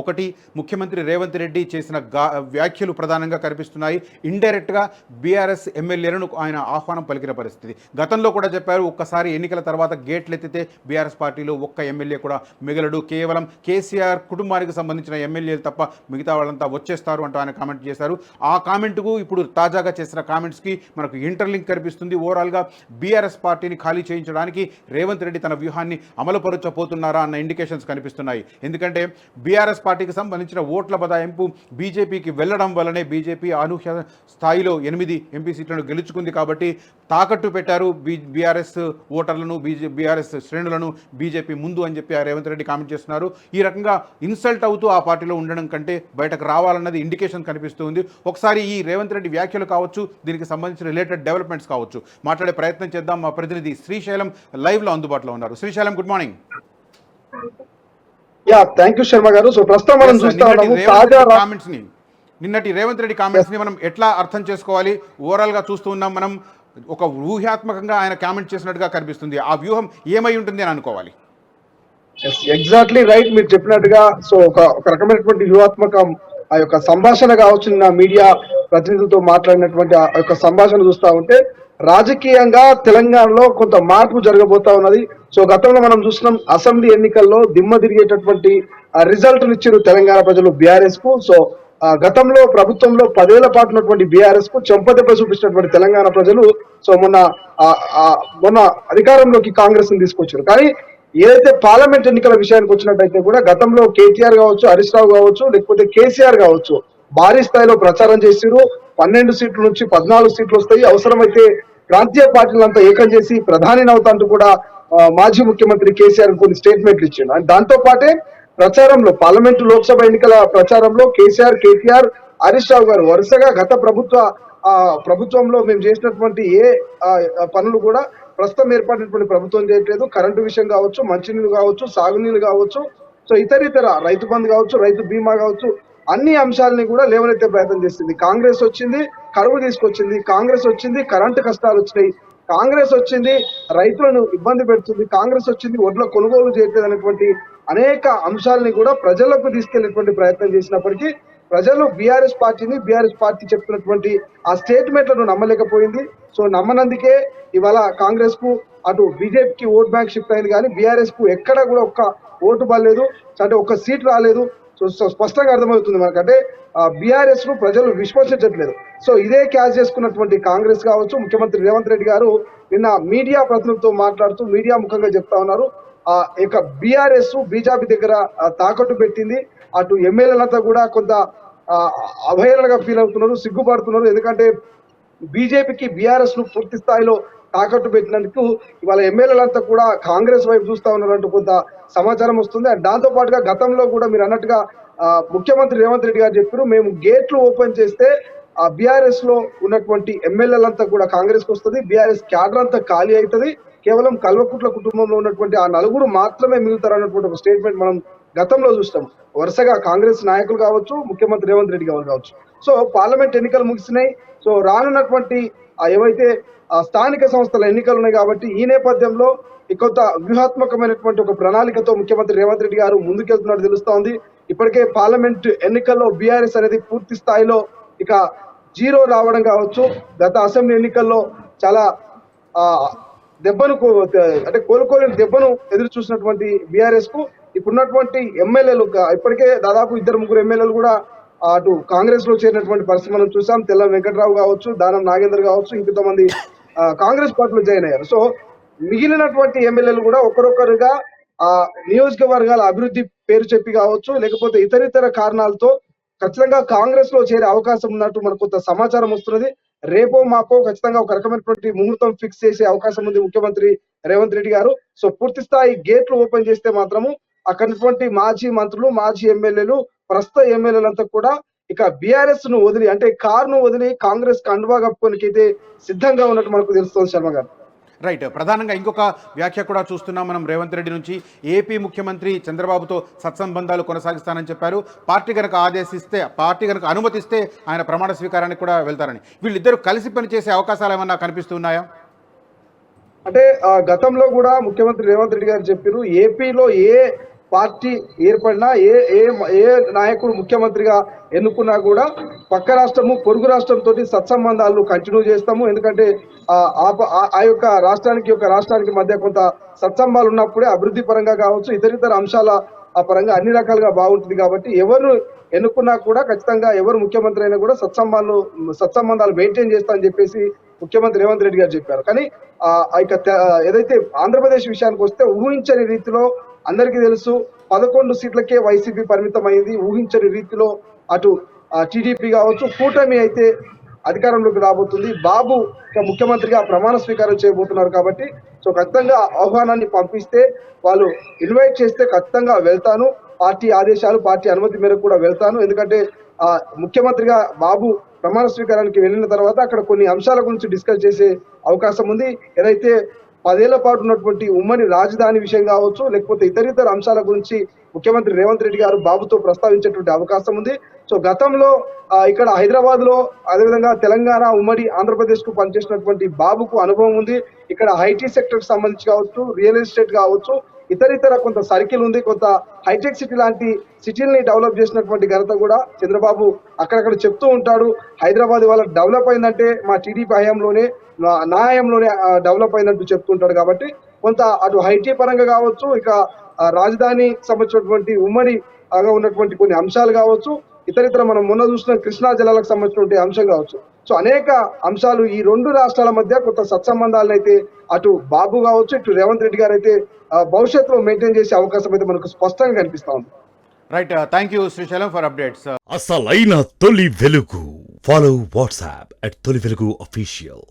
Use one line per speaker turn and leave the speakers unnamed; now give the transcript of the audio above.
ఒకటి, ముఖ్యమంత్రి రేవంత్ రెడ్డి చేసిన వ్యాఖ్యలు ప్రధానంగా కనిపిస్తున్నాయి. ఇండైరెక్ట్గా బీఆర్ఎస్ ఎమ్మెల్యేలను ఆయన ఆహ్వానం పలికిన పరిస్థితి. గతంలో కూడా చెప్పారు, ఒక్కసారి ఎన్నికల తర్వాత గేట్లు ఎత్తితే బీఆర్ఎస్ పార్టీలో ఒక్క ఎమ్మెల్యే కూడా మిగలడు, కేవలం కేసీఆర్ కుటుంబానికి సంబంధించిన ఎమ్మెల్యేలు తప్ప మిగతా వాళ్ళంతా వచ్చేస్తారు అంటూ ఆయన కామెంట్ చేశారు. ఆ కామెంట్కు ఇప్పుడు తాజాగా చేసిన కామెంట్స్కి మనకు ఇంటర్లింక్ కనిపిస్తుంది. ఓవరాల్గా బీఆర్ఎస్ పార్టీని ఖాళీ చేయించడానికి రేవంత్ రెడ్డి తన వ్యూహాన్ని అమలుపరచబోతున్నారా అన్న ఇండికేషన్స్ కనిపిస్తున్నాయి. ఎందుకంటే బీఆర్ఎస్ పార్టీకి సంబంధించిన ఓట్ల బదాయింపు బీజేపీకి వెళ్లడం వల్లనే బీజేపీ అనూహ్య స్థాయిలో 8 ఎంపీ సీట్లను గెలుచుకుంది. కాబట్టి తాకట్టు పెట్టారు బీఆర్ఎస్ ఓటర్లను, బీఆర్ఎస్ శ్రేణులను బీజేపీ ముందు అని చెప్పి రేవంత్ రెడ్డి కామెంట్ చేస్తున్నారు. ఈ రకంగా ఇన్సల్ట్ అవుతూ ఆ పార్టీలో ఉండడం కంటే బయటకు రావాలన్నది ఇండికేషన్ కనిపిస్తుంది. ఒకసారి ఈ రేవంత్ రెడ్డి వ్యాఖ్యలు కావచ్చు, దీనికి సంబంధించిన రిలేటెడ్ డెవలప్మెంట్స్ కావచ్చు, మాట్లాడే ప్రయత్నం చేద్దాం. మా ప్రతినిధి శ్రీశైలం లైవ్లో అందుబాటులో ఉన్నారు. Srisailam, good morning.
Thank you Sharma గారు. సో ప్రస్తుతం మనం చూస్తా ఉన్నాము తాజా
కామెంట్స్ ని, నిన్నటి రేవంత్ రెడ్డి కామెంట్స్ ని మనం ఎట్లా అర్థం చేసుకోవాలి? ఓవరాల్ గా చూస్తూ ఉన్నాం మనం, ఒక వ్యూహాత్మకంగా ఆయన కామెంట్ చేసినట్టుగా కనిపిస్తుంది. ఆ వ్యూహం ఏమై ఉంటుంది అని అనుకోవాలి?
ఎగ్జాక్ట్లీ రైట్, మీరు చెప్పినట్టుగా. సో ఒక రకమైనటువంటి వ్యూహాత్మక ఆ యొక్క సంభాషణ కావచ్చు, నిన్న మీడియా ప్రతినిధులతో మాట్లాడినటువంటి ఆ యొక్క సంభాషణ చూస్తా ఉంటే రాజకీయంగా తెలంగాణలో కొంత మార్పు జరగబోతా ఉన్నది. సో గతంలో మనం చూస్తున్నాం, అసెంబ్లీ ఎన్నికల్లో దిమ్మ తిరిగేటటువంటి రిజల్ట్ ఇచ్చారు తెలంగాణ ప్రజలు బీఆర్ఎస్ కు. సో గతంలో ప్రభుత్వంలో 10 ఏళ్ల పాటు ఉన్నటువంటి బీఆర్ఎస్ కు చెంపదెబ్బ చూపించినటువంటి తెలంగాణ ప్రజలు సో మొన్న అధికారంలోకి కాంగ్రెస్ ని తీసుకొచ్చారు. కానీ ఏదైతే పార్లమెంట్ ఎన్నికల విషయానికి వచ్చినట్టయితే కూడా గతంలో కేటీఆర్ కావచ్చు, హరీష్ రావు కావచ్చు, లేకపోతే కేసీఆర్ కావచ్చు, భారీ స్థాయిలో ప్రచారం చేసిరు. 12 సీట్ల నుంచి 14 సీట్లు వస్తాయి, అవసరమైతే ప్రాంతీయ పార్టీలంతా ఏకం చేసి ప్రధాని అవుతాంటూ కూడా మాజీ ముఖ్యమంత్రి కేసీఆర్ కొన్ని స్టేట్మెంట్లు ఇచ్చిండు. అండ్ దాంతో పాటే ప్రచారంలో పార్లమెంటు లోక్సభ ఎన్నికల ప్రచారంలో కేటీఆర్, హరీష్ రావు గారు వరుసగా గత ప్రభుత్వంలో మేము చేసినటువంటి ఏ పనులు కూడా ప్రస్తుతం ఏర్పడినటువంటి ప్రభుత్వం చేయట్లేదు. కరెంటు విషయం కావచ్చు, మంచినీళ్ళు కావచ్చు, సాగునీళ్ళు కావచ్చు, సో ఇతర రైతు బంధు కావచ్చు, రైతు బీమా కావచ్చు, అన్ని అంశాలని కూడా లేవనెత్తే ప్రయత్నం చేసింది. కాంగ్రెస్ వచ్చింది, కరువు తీసుకొచ్చింది. కాంగ్రెస్ వచ్చింది, కరెంటు కష్టాలు వచ్చినాయి. కాంగ్రెస్ వచ్చింది, రైతులను ఇబ్బంది పెడుతుంది. కాంగ్రెస్ వచ్చింది, ఒడ్ల కొనుగోలు చేయట్లేదు అనేటువంటి అనేక అంశాలని కూడా ప్రజలకు తీసుకెళ్లేటువంటి ప్రయత్నం చేసినప్పటికీ ప్రజలు బీఆర్ఎస్ పార్టీ చెప్తున్నటువంటి ఆ స్టేట్మెంట్లను నమ్మలేకపోయింది. సో నమ్మనందుకే ఇవాళ కాంగ్రెస్ కు అటు బీజేపీకి ఓట్ బ్యాంక్ షిఫ్ట్ అయింది. కానీ బీఆర్ఎస్ కు ఎక్కడ కూడా ఒక్క ఓటు బాలేదు, అంటే ఒక్క సీట్ రాలేదు. సో స్పష్టంగా అర్థమవుతుంది మనకంటే బీఆర్ఎస్ ను ప్రజలు విశ్వసించట్లేదు. సో ఇదే క్యాచ్ చేసుకున్నటువంటి కాంగ్రెస్ కావచ్చు, ముఖ్యమంత్రి రేవంత్ రెడ్డి గారు నిన్న మీడియా ప్రతినిధులతో మాట్లాడుతూ మీడియా ముఖంగా చెప్తా ఉన్నారు, ఇక బీఆర్ఎస్ బీజేపీ దగ్గర తాకట్టు పెట్టింది. అటు ఎమ్మెల్యేలంతా కూడా కొంత అవహేళనగా ఫీల్ అవుతున్నారు, సిగ్గుపడుతున్నారు. ఎందుకంటే బీజేపీకి బీఆర్ఎస్ ను పూర్తి స్థాయిలో తాకట్టు పెట్టినందుకు ఇవాళ ఎమ్మెల్యేలంతా కూడా కాంగ్రెస్ వైపు చూస్తా ఉన్నారంటూ కొంత సమాచారం వస్తుంది. అండ్ దాంతో పాటుగా గతంలో కూడా మీరు అన్నట్టుగా ముఖ్యమంత్రి రేవంత్ రెడ్డి గారు చెప్పారు, మేము గేట్లు ఓపెన్ చేస్తే ఆ బీఆర్ఎస్ లో ఉన్నటువంటి ఎమ్మెల్యేలంతా కూడా కాంగ్రెస్ కు వస్తుంది, బీఆర్ఎస్ క్యాడర్ అంతా ఖాళీ అవుతుంది, కేవలం కల్వకుట్ల కుటుంబంలో ఉన్నటువంటి ఆ 4 మాత్రమే మిగులుతారు అన్నటువంటి ఒక స్టేట్మెంట్ మనం గతంలో చూస్తాం. వరుసగా కాంగ్రెస్ నాయకులు కావచ్చు, ముఖ్యమంత్రి రేవంత్ రెడ్డి గారు కావచ్చు. సో పార్లమెంట్ ఎన్నికలు ముగిసినాయి. సో రానున్నటువంటి ఏవైతే స్థానిక సంస్థల ఎన్నికలు ఉన్నాయి కాబట్టి ఈ నేపథ్యంలో కొంత వ్యూహాత్మకమైనటువంటి ఒక ప్రణాళికతో ముఖ్యమంత్రి రేవంత్ రెడ్డి గారు ముందుకెళ్తున్నట్టు తెలుస్తా ఉంది. ఇప్పటికే పార్లమెంట్ ఎన్నికల్లో బీఆర్ఎస్ అనేది పూర్తి స్థాయిలో ఇక జీరో రావడం కావచ్చు, గత అసెంబ్లీ ఎన్నికల్లో చాలా దెబ్బను అంటే కోలుకోలేని దెబ్బను ఎదురు చూసినటువంటి బీఆర్ఎస్ కు ఇప్పుడున్నటువంటి ఎమ్మెల్యేలు ఇప్పటికే దాదాపు 2-3 ఎమ్మెల్యేలు కూడా అటు కాంగ్రెస్ లో చేరినటువంటి పరిస్థితి మనం చూసాం. తెల్ల వెంకట్రావు కావచ్చు, దానం నాగేందర్ కావచ్చు, ఇంకొంతమంది కాంగ్రెస్ పార్టీలో జాయిన్ అయ్యారు. సో మిగిలినటువంటి ఎమ్మెల్యేలు కూడా ఒకరొకరుగా నియోజకవర్గాల అభివృద్ధి పేరు చెప్పి కావచ్చు, లేకపోతే ఇతరితర కారణాలతో ఖచ్చితంగా కాంగ్రెస్ లో చేరే అవకాశం ఉన్నట్టు మనకు కొంత సమాచారం వస్తున్నది. రేపో మాపో ఖచ్చితంగా ఒక రకమైనటువంటి ముహూర్తం ఫిక్స్ చేసే అవకాశం ఉంది ముఖ్యమంత్రి రేవంత్ రెడ్డి గారు. సో పూర్తి స్థాయి గేట్లు ఓపెన్ చేస్తే మాత్రము అక్కడటువంటి మాజీ మంత్రులు, మాజీ ఎమ్మెల్యేలు, ప్రస్తుత ఎమ్మెల్యేలంతా కూడా ఇక బీఆర్ఎస్ ను వదిలి, అంటే కారును వదిలి కాంగ్రెస్ కు అండవా కప్పుకోనికైతే సిద్ధంగా ఉన్నట్టు మనకు తెలుస్తుంది శర్మ గారు.
రైట్. ప్రధానంగా ఇంకొక వ్యాఖ్య కూడా చూస్తున్నాం మనం రేవంత్ రెడ్డి నుంచి. ఏపీ ముఖ్యమంత్రి చంద్రబాబుతో సత్సంబంధాలు కొనసాగిస్తానని చెప్పారు. పార్టీ కనుక అనుమతిస్తే ఆయన ప్రమాణ స్వీకారానికి కూడా వెళ్తారని. వీళ్ళిద్దరూ కలిసి పనిచేసే అవకాశాలు ఏమన్నా కనిపిస్తున్నాయా?
అంటే గతంలో కూడా ముఖ్యమంత్రి రేవంత్ రెడ్డి గారు చెప్పారు, ఏపీలో ఏ పార్టీ ఏర్పడినా ఏ ఏ ఏ నాయకుడు ముఖ్యమంత్రిగా ఎన్నుకున్నా కూడా పక్క రాష్ట్రము పొరుగు రాష్ట్రంతో సత్సంబంధాలు కంటిన్యూ చేస్తాము. ఎందుకంటే ఆ యొక్క రాష్ట్రానికి మధ్య కొంత సత్సంబాలు ఉన్నప్పుడే అభివృద్ధి పరంగా కావచ్చు, ఇతరితర అంశాల ఆ పరంగా అన్ని రకాలుగా బాగుంటుంది. కాబట్టి ఎవరు ఎన్నుకున్నా కూడా ఖచ్చితంగా ఎవరు ముఖ్యమంత్రి అయినా కూడా సత్సంబంధాలు మెయింటైన్ చేస్తా అని చెప్పేసి ముఖ్యమంత్రి రేవంత్ రెడ్డి గారు చెప్పారు. కానీ ఏదైతే ఆంధ్రప్రదేశ్ విషయానికి వస్తే ఊహించని రీతిలో అందరికీ తెలుసు 11 సీట్లకే వైసీపీ పరిమితం అయింది. ఊహించని రీతిలో అటు టీడీపీ కావచ్చు, కూటమి అయితే అధికారంలోకి రాబోతుంది. బాబు ముఖ్యమంత్రిగా ప్రమాణ స్వీకారం చేయబోతున్నారు. కాబట్టి సో ఖచ్చితంగా ఆహ్వానాన్ని పంపిస్తే వాళ్ళు ఇన్వైట్ చేస్తే ఖచ్చితంగా వెళ్తాను. పార్టీ ఆదేశాలు పార్టీ అనుమతి మేరకు కూడా వెళ్తాను. ఎందుకంటే ముఖ్యమంత్రిగా బాబు ప్రమాణ స్వీకారానికి వెళ్ళిన తర్వాత అక్కడ కొన్ని అంశాల గురించి డిస్కస్ చేసే అవకాశం ఉంది. ఏదైతే 10 ఏళ్ల పాటు ఉన్నటువంటి ఉమ్మడి రాజధాని విషయం కావచ్చు, లేకపోతే ఇతరితర అంశాల గురించి ముఖ్యమంత్రి రేవంత్ రెడ్డి గారు బాబుతో ప్రస్తావించేటువంటి అవకాశం ఉంది. సో గతంలో ఇక్కడ హైదరాబాద్ లో, అదేవిధంగా తెలంగాణ ఉమ్మడి ఆంధ్రప్రదేశ్ కు పనిచేసినటువంటి బాబుకు అనుభవం ఉంది. ఇక్కడ ఐటీ సెక్టర్ కి సంబంధించి కావచ్చు, రియల్ ఎస్టేట్ కావచ్చు, ఇతరితర కొంత సర్కిల్ ఉంది. కొంత హైటెక్ సిటీ లాంటి సిటీల్ని డెవలప్ చేసినటువంటి ఘనత కూడా చంద్రబాబు అక్కడక్కడ చెప్తూ ఉంటాడు. హైదరాబాద్ వాళ్ళ డెవలప్ అయిందంటే మా టీడీపీ హయాంలోనే, నా హయాంలోనే డెవలప్ అయిందంటూ చెప్తుంటాడు. కాబట్టి కొంత అటు ఐటీ పరంగా కావచ్చు, ఇక రాజధాని సంబంధించినటువంటి ఉమ్మడిగా ఉన్నటువంటి కొన్ని అంశాలు కావచ్చు, ఇతరితర మనం మొన్న చూసిన కృష్ణా జలాలకు సంబంధించినటువంటి అంశం కావచ్చు. సో అనేక అంశాలు ఈ రెండు రాష్ట్రాల మధ్య కొంత సత్సంబంధాలను అయితే అటు బాబు కావచ్చు, ఇటు రేవంత్ రెడ్డి గారు అయితే భవిష్యత్తులో మెయింటైన్ చేసే అవకాశం అయితే మనకు స్పష్టంగా కనిపిస్తా ఉంది.
Right, thank you Srisailam for updates.
అసలైన తొలి వెలుగు. ఫాలో వాట్సాప్ @తొలి వెలుగు అఫీషియల్.